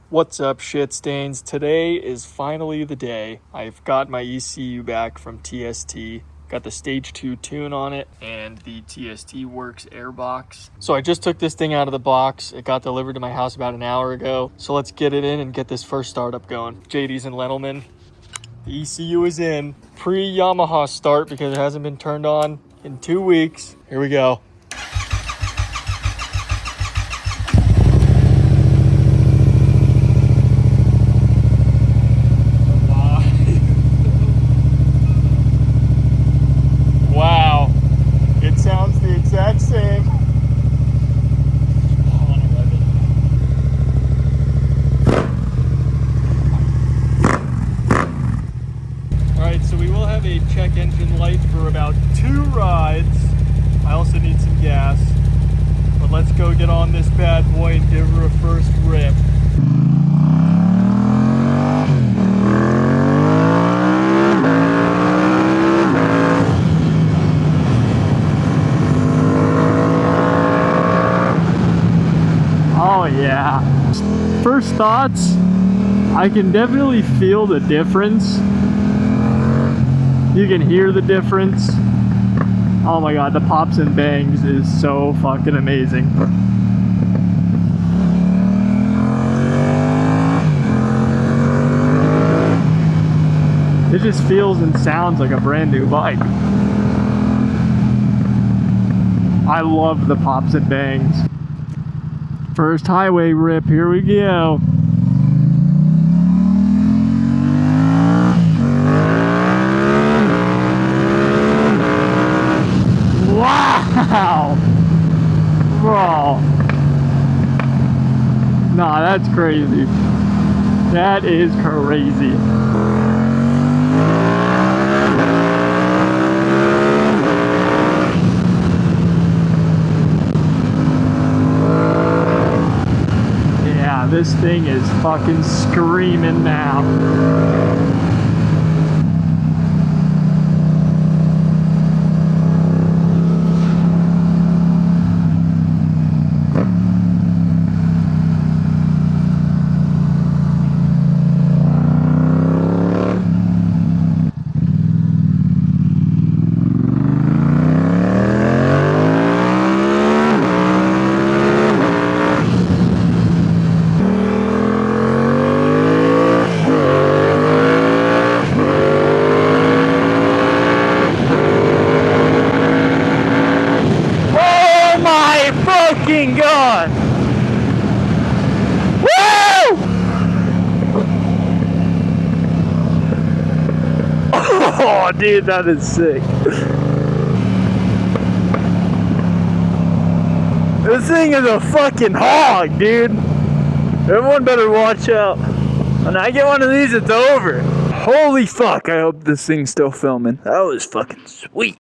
What's up, shit stains? Today is finally the day. I've got my ECU back from TST. Got the stage 2 tune on it and the TST Worx Airbox. So I just took this thing out of the box. It got delivered to my house about an hour ago. So let's get it in and get this first startup going. JD's and Lentelman. The ECU is in. Pre-Yamaha start because it hasn't been turned on in 2 weeks. Here we go. Wow, it sounds the exact same. Alright, so we will have a check engine light for about 2 rides. I also need some gas. But let's go get on this bad boy and give her a first rip. Oh yeah. First thoughts, I can definitely feel the difference. You can hear the difference. Oh my god, the pops and bangs is so fucking amazing. It just feels and sounds like a brand new bike. I love the pops and bangs. First highway rip, here we go. Wow! Bro. Nah, that's crazy. That is crazy. This thing is fucking screaming now. God! Woo! Oh, dude, that is sick. This thing is a fucking hog, dude. Everyone better watch out. When I get one of these, it's over. Holy fuck, I hope this thing's still filming. That was fucking sweet.